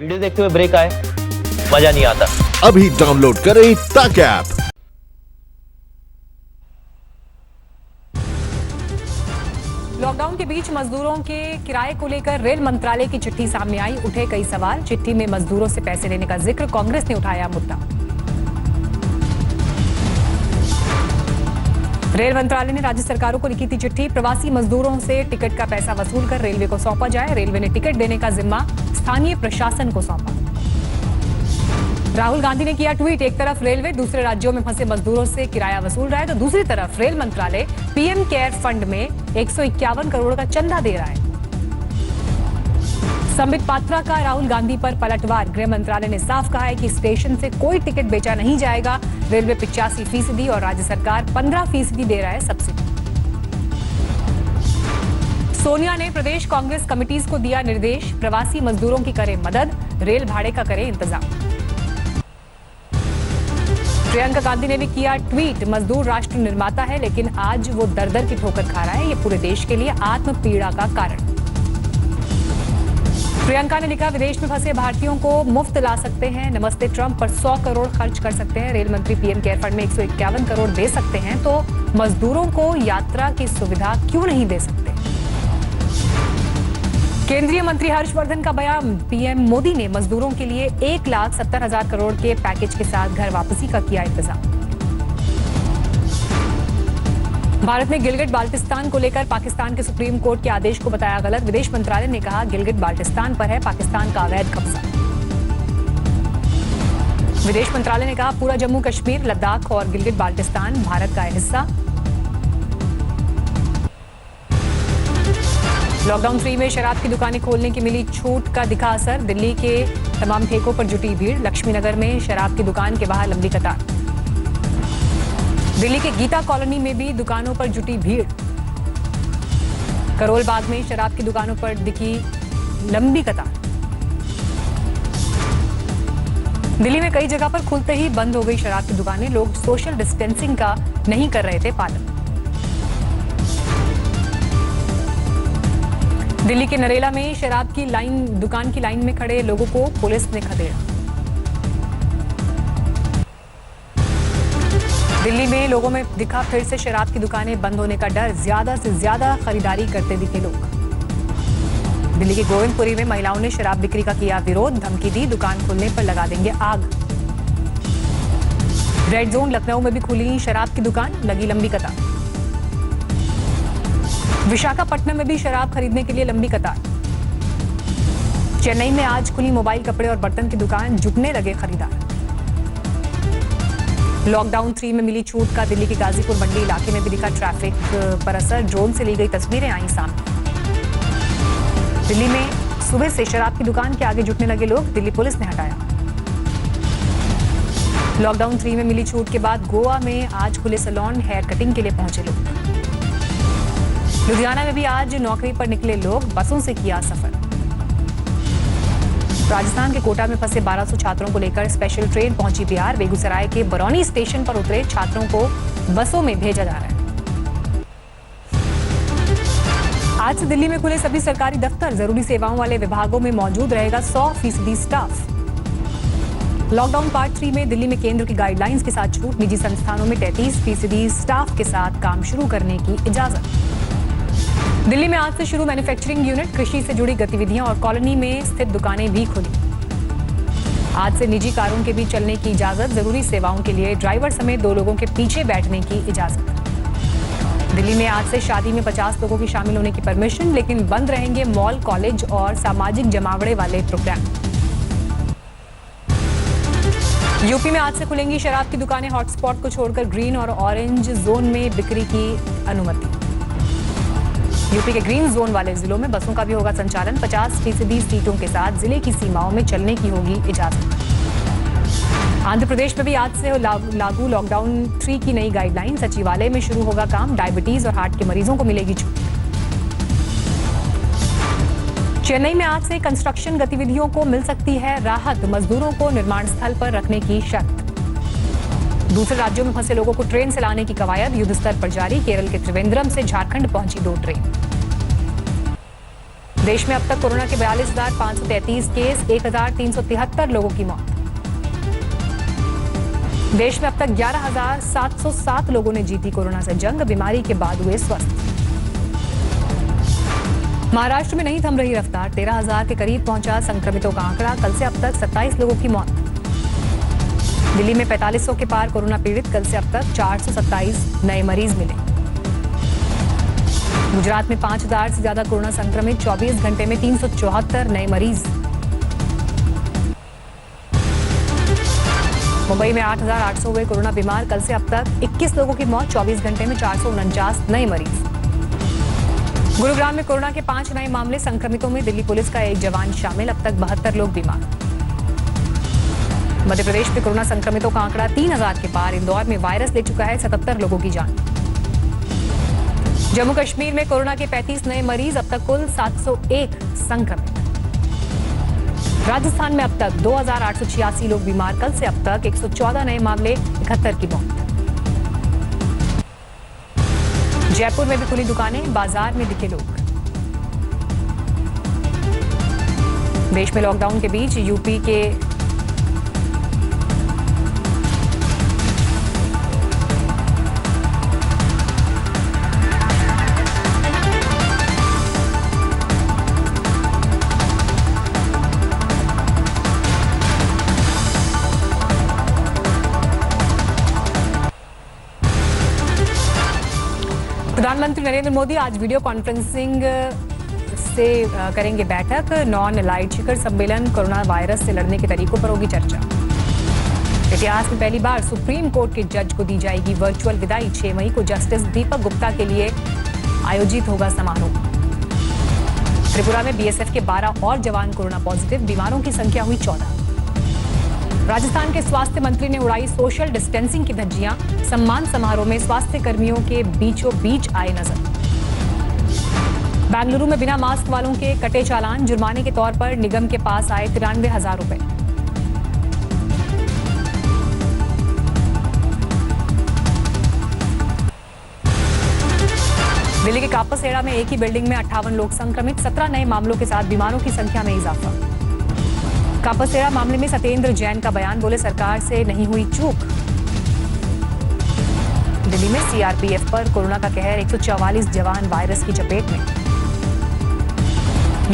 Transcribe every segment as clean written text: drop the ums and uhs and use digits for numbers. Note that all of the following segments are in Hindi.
वीडियो देखते हुए ब्रेक आए, मजा नहीं आता। अभी डाउनलोड करें तक ऐप। लॉकडाउन के बीच मजदूरों के किराए को लेकर रेल मंत्रालय की चिट्ठी सामने आई, उठे कई सवाल। चिट्ठी में मजदूरों से पैसे लेने का जिक्र, कांग्रेस ने उठाया मुद्दा। रेल मंत्रालय ने राज्य सरकारों को लिखी थी चिट्ठी, प्रवासी मजदूरों से टिकट का पैसा वसूल कर रेलवे को सौंपा जाए। रेलवे ने टिकट देने का जिम्मा स्थानीय प्रशासन को सौंपा। राहुल गांधी ने किया ट्वीट, एक तरफ रेलवे दूसरे राज्यों में फंसे मजदूरों से किराया वसूल रहा है तो दूसरी तरफ रेल मंत्रालय पीएम केयर फंड में 151 करोड़ का चंदा दे रहा है। संबित पात्रा का राहुल गांधी पर पलटवार, गृह मंत्रालय ने साफ कहा है कि स्टेशन से कोई टिकट बेचा नहीं जाएगा। रेलवे 85% और राज्य सरकार 15% दे रहा है सब्सिडी। सोनिया ने प्रदेश कांग्रेस कमिटीज को दिया निर्देश, प्रवासी मजदूरों की करें मदद, रेल भाड़े का करें इंतजाम। प्रियंका गांधी ने भी किया ट्वीट, मजदूर राष्ट्र निर्माता है लेकिन आज वो दर-दर की ठोकर खा रहा है, ये पूरे देश के लिए आत्म पीड़ा का कारण। प्रियंका ने लिखा, विदेश में फंसे भारतीयों को मुफ्त ला सकते हैं, नमस्ते ट्रंप पर 100 करोड़ खर्च कर सकते हैं, रेल मंत्री पीएम केयर फंड में 151 करोड़ दे सकते हैं तो मजदूरों को यात्रा की सुविधा क्यों नहीं दे सकते। केंद्रीय मंत्री हर्षवर्धन का बयान, पीएम मोदी ने मजदूरों के लिए 1,70,000 करोड़ के पैकेज के साथ घर वापसी का किया इंतजाम। भारत ने गिलगिट बाल्टिस्तान को लेकर पाकिस्तान के सुप्रीम कोर्ट के आदेश को बताया गलत, विदेश मंत्रालय ने कहा गिलगिट बाल्टिस्तान पर है पाकिस्तान का अवैध कब्जा। विदेश मंत्रालय ने कहा पूरा जम्मू कश्मीर, लद्दाख और गिलगिट बाल्टिस्तान भारत का हिस्सा। लॉकडाउन 3 में शराब की दुकानें खोलने की मिली छूट का दिखा असर, दिल्ली के तमाम ठेकों पर जुटी भीड़, लक्ष्मीनगर में शराब की दुकान के बाहर लंबी कतार। दिल्ली के गीता कॉलोनी में भी दुकानों पर जुटी भीड़, करोल बाग में शराब की दुकानों पर दिखी लंबी कतार। दिल्ली में कई जगह पर खुलते ही बंद हो गई शराब की दुकानें, लोग सोशल डिस्टेंसिंग का नहीं कर रहे थे पालन। दिल्ली के नरेला में शराब की दुकान की लाइन में खड़े लोगों को पुलिस ने खदेड़ा। दिल्ली में लोगों में दिखा फिर से शराब की दुकानें बंद होने का डर, ज्यादा से ज्यादा खरीदारी करते दिखे लोग। दिल्ली के गोविंदपुरी में महिलाओं ने शराब बिक्री का किया विरोध, धमकी दी दुकान खुलने पर लगा देंगे आग। रेड जोन लखनऊ में भी खुली शराब की दुकान, लगी लंबी कतार। विशाखापट्टनम में भी शराब खरीदने के लिए लंबी कतार। चेन्नई में आज खुली मोबाइल, कपड़े और बर्तन की दुकान, जुटने लगे खरीदार। लॉकडाउन 3 में मिली छूट का दिल्ली के गाजीपुर मंडी इलाके में भी दिखा ट्रैफिक पर असर, ड्रोन से ली गई तस्वीरें आई सामने। दिल्ली में सुबह से शराब की दुकान के आगे जुटने लगे लोग, दिल्ली पुलिस ने हटाया। लॉकडाउन 3 में मिली छूट के बाद गोवा में आज खुले सैलून, हेयर कटिंग के लिए पहुंचे लोग। लुधियाना में भी आज नौकरी पर निकले लोग, बसों से किया सफर। राजस्थान के कोटा में फंसे 1200 छात्रों को लेकर स्पेशल ट्रेन पहुंची बिहार, बेगूसराय के बरौनी स्टेशन पर उतरे छात्रों को बसों में भेजा जा रहा है। आज से दिल्ली में खुले सभी सरकारी दफ्तर, जरूरी सेवाओं वाले विभागों में मौजूद रहेगा 100% स्टाफ। लॉकडाउन पार्ट 3 में दिल्ली में केंद्र की गाइडलाइंस के साथ छूट, निजी संस्थानों में 33% स्टाफ के साथ काम शुरू करने की इजाजत। दिल्ली में आज से शुरू मैन्युफैक्चरिंग यूनिट, कृषि से जुड़ी गतिविधियां और कॉलोनी में स्थित दुकानें भी खुली। आज से निजी कारों के भी चलने की इजाजत, जरूरी सेवाओं के लिए ड्राइवर समेत 2 लोगों के पीछे बैठने की इजाजत। दिल्ली में आज से शादी में 50 लोगों की शामिल होने की परमिशन, लेकिन बंद रहेंगे मॉल, कॉलेज और सामाजिक जमावड़े वाले प्रोग्राम। यूपी में आज से खुलेंगी शराब की दुकानें, हॉटस्पॉट को छोड़कर ग्रीन और ऑरेंज जोन में बिक्री की अनुमति। यूपी के ग्रीन जोन वाले जिलों में बसों का भी होगा संचालन, 50% सीटों के साथ जिले की सीमाओं में चलने की होगी इजाजत। आंध्र प्रदेश में भी आज से लागू लॉकडाउन 3 की नई गाइडलाइन, सचिवालय में शुरू होगा काम, डायबिटीज और हार्ट के मरीजों को मिलेगी छूट। चेन्नई में आज से कंस्ट्रक्शन गतिविधियों को मिल सकती है राहत, मजदूरों को निर्माण स्थल पर रखने की शर्त। दूसरे राज्यों में फंसे लोगों को ट्रेन से लाने की कवायद युद्ध स्तर पर जारी, केरल के त्रिवेंद्रम से झारखंड पहुंची 2 ट्रेन। देश में अब तक कोरोना के 42,533 केस, 1,373 लोगों की मौत। देश में अब तक 11,707 लोगों ने जीती कोरोना से जंग, बीमारी के बाद हुए स्वस्थ। महाराष्ट्र में नहीं थम रही रफ्तार, 13,000 के करीब पहुंचा संक्रमितों का आंकड़ा, कल से अब तक 27 लोगों की मौत। दिल्ली में 4500 के पार कोरोना पीड़ित, कल से अब तक 427 नए मरीज मिले। गुजरात में 5,000 से ज्यादा कोरोना संक्रमित, 24 घंटे में 374 नए मरीज। मुंबई में 8,800 हुए कोरोना बीमार, कल से अब तक 21 लोगों की मौत, 24 घंटे में 449 नए मरीज। गुरुग्राम में कोरोना के 5 नए मामले, संक्रमितों में दिल्ली पुलिस का एक जवान शामिल, अब तक 72 लोग बीमार। मध्य प्रदेश में कोरोना संक्रमितों का आंकड़ा 3,000 के पार, इंदौर में वायरस ले चुका है 77 लोगों की जान। जम्मू कश्मीर में कोरोना के 35 नए मरीज, अब तक कुल 701 संक्रमित। राजस्थान में अब तक 2,886 लोग बीमार, कल से अब तक 114 नए मामले, 71 की मौत। जयपुर में भी खुली दुकानें, बाजार में दिखे लोग। देश में लॉकडाउन के बीच यूपी के प्रधानमंत्री नरेंद्र मोदी आज वीडियो कॉन्फ्रेंसिंग से करेंगे बैठक। नॉन एलाइड शिखर सम्मेलन, कोरोना वायरस से लड़ने के तरीकों पर होगी चर्चा। इतिहास में पहली बार सुप्रीम कोर्ट के जज को दी जाएगी वर्चुअल विदाई, 6 मई को जस्टिस दीपक गुप्ता के लिए आयोजित होगा समारोह। त्रिपुरा में बीएसएफ के 12 और जवान कोरोना पॉजिटिव, बीमारों की संख्या हुई 14। राजस्थान के स्वास्थ्य मंत्री ने उड़ाई सोशल डिस्टेंसिंग की धज्जियां, सम्मान समारोह में स्वास्थ्य कर्मियों के बीचों बीच आए नजर। बेंगलुरु में बिना मास्क वालों के कटे चालान, जुर्माने के तौर पर निगम के पास आए 93,000 रुपए। दिल्ली के कापसेड़ा में एक ही बिल्डिंग में 58 लोग संक्रमित, 17 नए मामलों के साथ बीमारों की संख्या में इजाफा। कापसेड़ा मामले में सत्येंद्र जैन का बयान, बोले सरकार से नहीं हुई चूक। दिल्ली में सीआरपीएफ पर कोरोना का कहर, 144 जवान वायरस की चपेट में।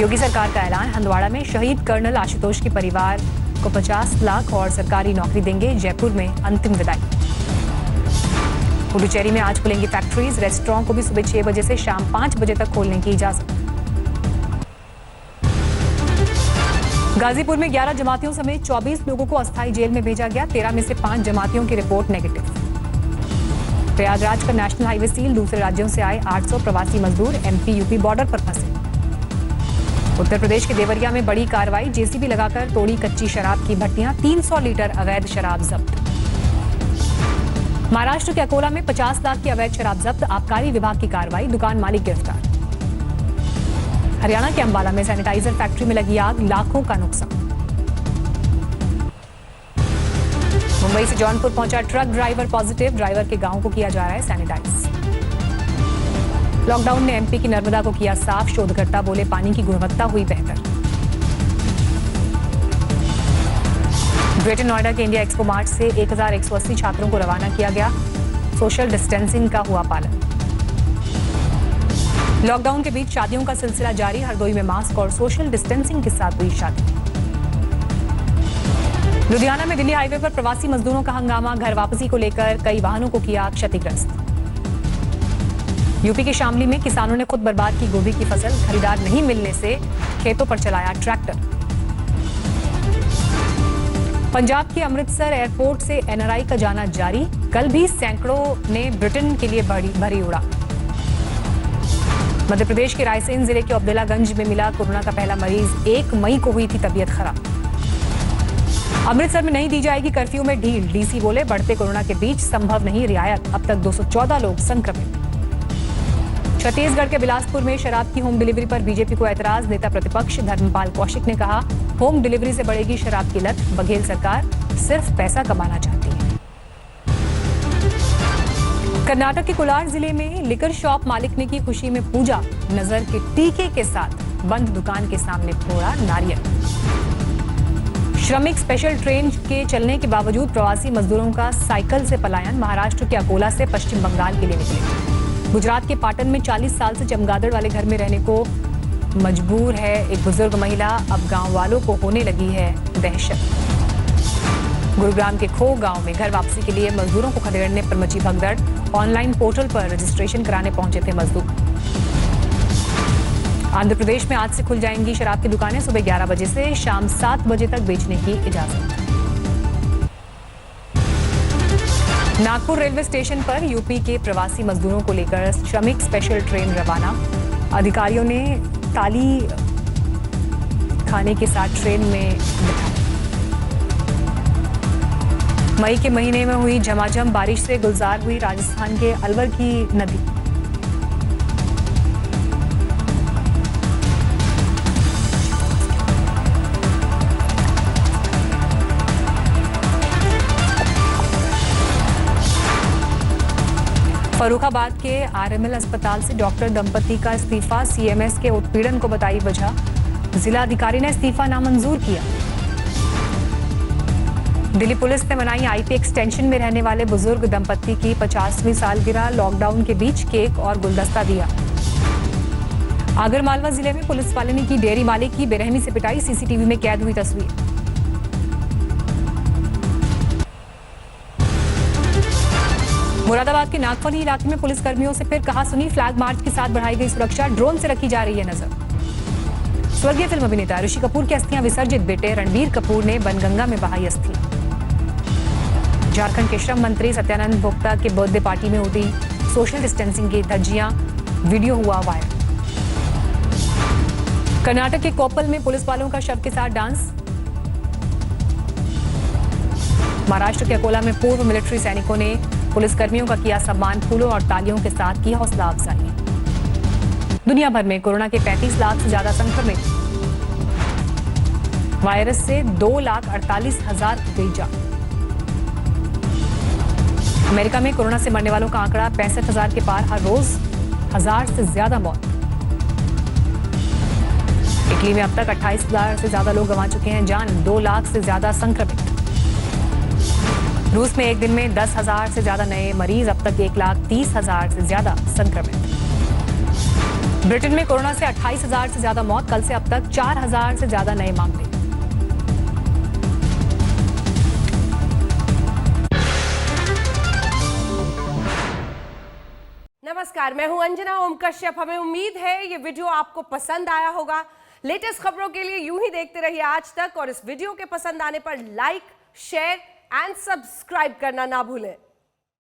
योगी सरकार का ऐलान, हंदवाड़ा में शहीद कर्नल आशुतोष के परिवार को 50 लाख और सरकारी नौकरी देंगे, जयपुर में अंतिम विदाई। पुडुचेरी में आज खुलेंगी फैक्ट्रीज, रेस्टोरेंट को भी सुबह 6 बजे से शाम 5 बजे तक खोलने की इजाजत। गाजीपुर में 11 जमातियों समेत 24 लोगों को अस्थायी जेल में भेजा गया, 13 में से 5 जमातियों की रिपोर्ट नेगेटिव। प्रयागराज का नेशनल हाईवे सील, दूसरे राज्यों से आए 800 प्रवासी मजदूर एमपी यूपी बॉर्डर पर फंसे। उत्तर प्रदेश के देवरिया में बड़ी कार्रवाई, जेसीबी लगाकर तोड़ी कच्ची शराब की भट्टियां, 300 लीटर अवैध शराब जब्त। महाराष्ट्र के अकोला में 50 लाख की अवैध शराब जब्त, आबकारी विभाग की कार्रवाई, दुकान मालिक गिरफ्तार। हरियाणा के अंबाला में सैनिटाइजर फैक्ट्री में लगी आग, लाखों का नुकसान। मुंबई से जौनपुर पहुंचा ट्रक ड्राइवर पॉजिटिव, ड्राइवर के गांव को किया जा रहा है सैनिटाइज। लॉकडाउन ने एमपी की नर्मदा को किया साफ, शोधकर्ता बोले पानी की गुणवत्ता हुई बेहतर। ग्रेटर नोएडा के इंडिया एक्सपो मार्ट से 1,180 छात्रों को रवाना किया गया, सोशल डिस्टेंसिंग का हुआ पालन। लॉकडाउन के बीच शादियों का सिलसिला जारी, हरदोई में मास्क और सोशल डिस्टेंसिंग के साथ हुई शादी। लुधियाना में दिल्ली हाईवे पर प्रवासी मजदूरों का हंगामा, घर वापसी को लेकर कई वाहनों को किया क्षतिग्रस्त। यूपी के शामली में किसानों ने खुद बर्बाद की गोभी की फसल, खरीदार नहीं मिलने से खेतों पर चलाया ट्रैक्टर। पंजाब के अमृतसर एयरपोर्ट से एनआरआई का जाना जारी, कल भी सैकड़ों ने ब्रिटेन के लिए भरी उड़ान। मध्य प्रदेश के रायसेन जिले के अब्दुल्लागंज में मिला कोरोना का पहला मरीज, 1 मई को हुई थी तबीयत खराब। अमृतसर में नहीं दी जाएगी कर्फ्यू में ढील, डीसी बोले बढ़ते कोरोना के बीच संभव नहीं रियायत, अब तक 214 लोग संक्रमित। छत्तीसगढ़ के बिलासपुर में शराब की होम डिलीवरी पर बीजेपी को ऐतराज, नेता प्रतिपक्ष धर्मपाल कौशिक ने कहा होम डिलीवरी से बढ़ेगी शराब की लत, बघेल सरकार सिर्फ पैसा कमाना चाहती है। कर्नाटक के कोलार जिले में लिकर शॉप मालिक ने की खुशी में पूजा, नजर के टीके के साथ बंद दुकान के सामने फोड़ा नारियल। श्रमिक स्पेशल ट्रेन के चलने के बावजूद प्रवासी मजदूरों का साइकिल से पलायन। महाराष्ट्र के अकोला से पश्चिम बंगाल के लिए निकले। गुजरात के पाटन में 40 साल से चमगादड़ वाले घर में रहने को मजबूर है एक बुजुर्ग महिला। अब गांव वालों को होने लगी है दहशत। गुरुग्राम के खो गांव में घर वापसी के लिए मजदूरों को खदेड़ने पर मची भगदड़। ऑनलाइन पोर्टल पर रजिस्ट्रेशन कराने पहुंचे थे मजदूर। आंध्र प्रदेश में आज से खुल जाएंगी शराब की दुकानें। सुबह 11 बजे से शाम 7 बजे तक बेचने की इजाजत। नागपुर रेलवे स्टेशन पर यूपी के प्रवासी मजदूरों को लेकर श्रमिक स्पेशल ट्रेन रवाना। अधिकारियों ने ताली खाने के साथ ट्रेन में बिठाया। मई के महीने में हुई झमाझम बारिश से गुलजार हुई राजस्थान के अलवर की नदी। फर्रुखाबाद के आरएमएल अस्पताल से डॉक्टर दंपति का इस्तीफा। सीएमएस के उत्पीड़न को बताई वजह। जिला अधिकारी ने इस्तीफा नामंजूर किया। दिल्ली पुलिस ने मनाई आईपी एक्सटेंशन में रहने वाले बुजुर्ग दंपति की 50वीं सालगिरह। लॉकडाउन के बीच केक और गुलदस्ता दिया। आगरमालवा जिले में पुलिस वाले ने की डेयरी मालिक की बेरहमी से पिटाई। सीसीटीवी में कैद हुई तस्वीर। मुरादाबाद के नागफनी इलाके में पुलिस कर्मियों से फिर कहा सुनी। फ्लैग मार्च के साथ बढ़ाई गई सुरक्षा। ड्रोन से रखी जा रही है नजर। स्वर्गीय फिल्म अभिनेता ऋषि कपूर की अस्थियां विसर्जित। बेटे रणबीर कपूर ने बनगंगा में बहाई अस्थियां। झारखंड के श्रम मंत्री सत्यानंद भोक्ता के बर्थडे पार्टी में उड़ी सोशल डिस्टेंसिंग की धज्जियां। वीडियो हुआ वायरल। कर्नाटक के कोप्पल में पुलिस वालों का शव के साथ डांस। महाराष्ट्र के अकोला में पूर्व मिलिट्री सैनिकों ने पुलिसकर्मियों का किया सम्मान। फूलों और तालियों के साथ की हौसला अफजाई। दुनिया भर में कोरोना के 35 लाख से ज्यादा संक्रमित। वायरस से 2,48,000 की गई जान। अमेरिका में कोरोना से मरने वालों का आंकड़ा 65,000 के पार। हर रोज 1,000 से ज्यादा मौत। इटली में अब तक 28,000 से ज्यादा लोग गंवा चुके हैं जान। 2 लाख से ज्यादा संक्रमित। रूस में एक दिन में 10,000 से ज्यादा नए मरीज। अब तक 1,30,000 से ज्यादा संक्रमित। ब्रिटेन में कोरोना से 28,000 से ज्यादा मौत। कल से अब तक 4,000 से ज्यादा नए मामले। नमस्कार, मैं हूं अंजना ओम कश्यप। हमें उम्मीद है ये वीडियो आपको पसंद आया होगा। लेटेस्ट खबरों के लिए यूं ही देखते रहिए आज तक और इस वीडियो के पसंद आने पर लाइक, शेयर एंड सब्सक्राइब करना ना भूलें।